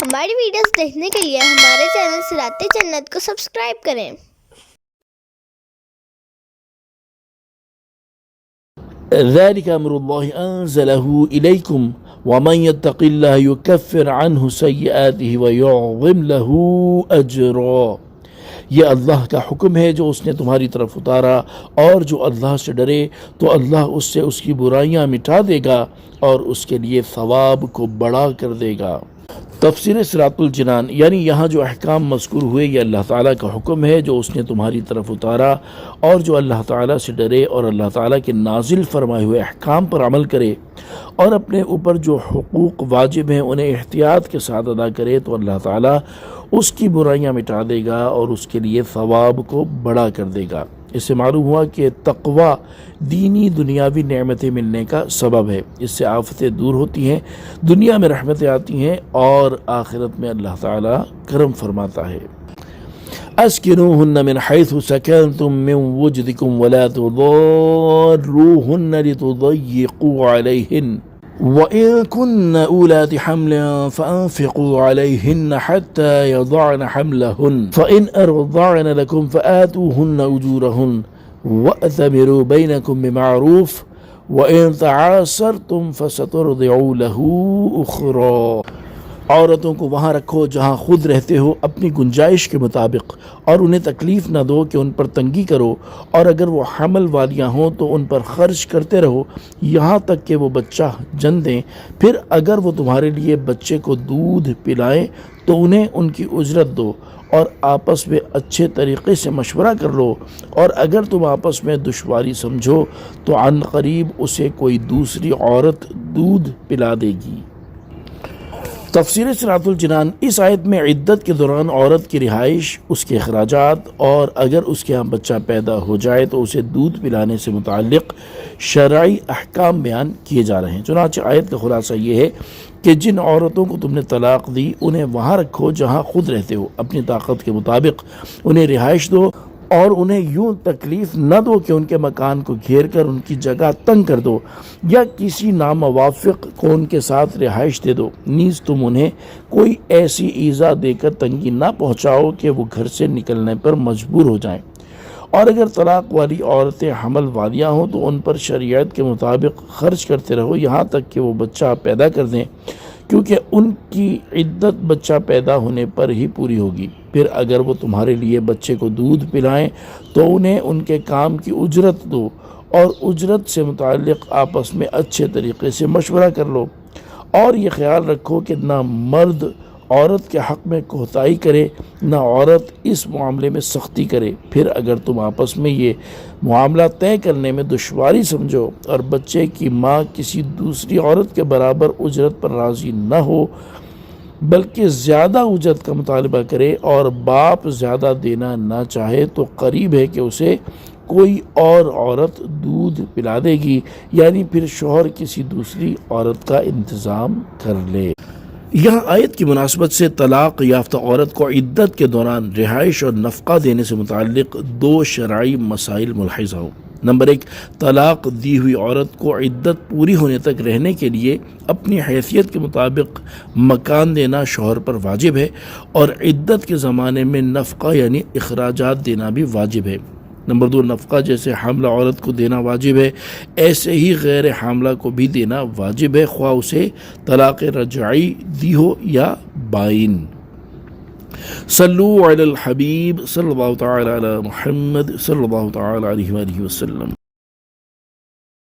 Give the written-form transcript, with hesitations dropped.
ہماری ویڈیوز دیکھنے کے لیے ہمارے چینل صراط جنت کو سبسکرائب کریں۔ ذلك أمر الله أنزله إليكم ومن يتق الله يكفر عنه سيئاته ويعظم له أجرا۔ یہ اللہ کا حکم ہے جو اس نے تمہاری طرف اتارا، اور جو اللہ سے ڈرے تو اللہ اس سے اس کی برائیاں مٹا دے گا اور اس کے لیے ثواب کو بڑا کر دے گا۔ تفسیر صراط الجنان، یعنی یہاں جو احکام مذکور ہوئے یہ اللہ تعالیٰ کا حکم ہے جو اس نے تمہاری طرف اتارا، اور جو اللہ تعالیٰ سے ڈرے اور اللہ تعالیٰ کے نازل فرمائے ہوئے احکام پر عمل کرے اور اپنے اوپر جو حقوق واجب ہیں انہیں احتیاط کے ساتھ ادا کرے تو اللہ تعالیٰ اس کی برائیاں مٹا دے گا اور اس کے لیے ثواب کو بڑا کر دے گا۔ اس سے معلوم ہوا کہ تقوی دینی دنیاوی نعمتیں ملنے کا سبب ہے، اس سے آفتیں دور ہوتی ہیں، دنیا میں رحمتیں آتی ہیں اور آخرت میں اللہ تعالیٰ کرم فرماتا ہے۔ اسکنوہن من حیث سکنتم من وجدکم ولا تضاروہن لتضیقوا علیہن وَإِن كُنَّ أُولَاتِ حَمْلٍ فَأَنفِقُوا عَلَيْهِنَّ حَتَّى يَضَعْنَ حَمْلَهُنَّ فَإِنْ أَرْضَعْنَ لَكُمْ فَآتُوهُنَّ أُجُورَهُنَّ وَأْتَمِرُوا بَيْنَكُمْ بِمَعْرُوفٍ وَإِن تَعَاسَرْتُمْ فَسَتُرْضِعُ لَهُ أُخْرَى۔ عورتوں کو وہاں رکھو جہاں خود رہتے ہو اپنی گنجائش کے مطابق، اور انہیں تکلیف نہ دو کہ ان پر تنگی کرو، اور اگر وہ حمل والیاں ہوں تو ان پر خرچ کرتے رہو یہاں تک کہ وہ بچہ جن دیں۔ پھر اگر وہ تمہارے لیے بچے کو دودھ پلائیں تو انہیں ان کی اجرت دو، اور آپس میں اچھے طریقے سے مشورہ کر لو، اور اگر تم آپس میں دشواری سمجھو تو عن قریب اسے کوئی دوسری عورت دودھ پلا دے گی۔ تفسیر صراط الجنان، اس آیت میں عدت کے دوران عورت کی رہائش، اس کے اخراجات، اور اگر اس کے ہاں بچہ پیدا ہو جائے تو اسے دودھ پلانے سے متعلق شرعی احکام بیان کیے جا رہے ہیں۔ چنانچہ آیت کا خلاصہ یہ ہے کہ جن عورتوں کو تم نے طلاق دی انہیں وہاں رکھو جہاں خود رہتے ہو، اپنی طاقت کے مطابق انہیں رہائش دو، اور انہیں یوں تکلیف نہ دو کہ ان کے مکان کو گھیر کر ان کی جگہ تنگ کر دو یا کسی ناموافق کو ان کے ساتھ رہائش دے دو، نیز تم انہیں کوئی ایسی ایذا دے کر تنگی نہ پہنچاؤ کہ وہ گھر سے نکلنے پر مجبور ہو جائیں۔ اور اگر طلاق والی عورتیں حمل والیاں ہوں تو ان پر شریعت کے مطابق خرچ کرتے رہو یہاں تک کہ وہ بچہ پیدا کر دیں، کیونکہ ان کی عدت بچہ پیدا ہونے پر ہی پوری ہوگی۔ پھر اگر وہ تمہارے لیے بچے کو دودھ پلائیں تو انہیں ان کے کام کی اجرت دو، اور اجرت سے متعلق آپس میں اچھے طریقے سے مشورہ کر لو، اور یہ خیال رکھو کہ نہ مرد عورت کے حق میں کوتاہی کرے نہ عورت اس معاملے میں سختی کرے۔ پھر اگر تم آپس میں یہ معاملہ طے کرنے میں دشواری سمجھو اور بچے کی ماں کسی دوسری عورت کے برابر اجرت پر راضی نہ ہو بلکہ زیادہ اجرت کا مطالبہ کرے اور باپ زیادہ دینا نہ چاہے تو قریب ہے کہ اسے کوئی اور عورت دودھ پلا دے گی، یعنی پھر شوہر کسی دوسری عورت کا انتظام کر لے۔ یہاں آیت کی مناسبت سے طلاق یافتہ عورت کو عدت کے دوران رہائش اور نفقہ دینے سے متعلق دو شرعی مسائل ملحوظ ہوں۔ نمبر 1، طلاق دی ہوئی عورت کو عدت پوری ہونے تک رہنے کے لیے اپنی حیثیت کے مطابق مکان دینا شوہر پر واجب ہے، اور عدت کے زمانے میں نفقہ یعنی اخراجات دینا بھی واجب ہے۔ نمبر 2، نفقہ جیسے حاملہ عورت کو دینا واجب ہے ایسے ہی غیر حاملہ کو بھی دینا واجب ہے، خواہ اسے طلاق رجعی دی ہو یا بائن۔ صلو علی الحبیب صلی اللہ تعالی علی محمد صلی اللہ تعالی علیہ وآلہ وسلم۔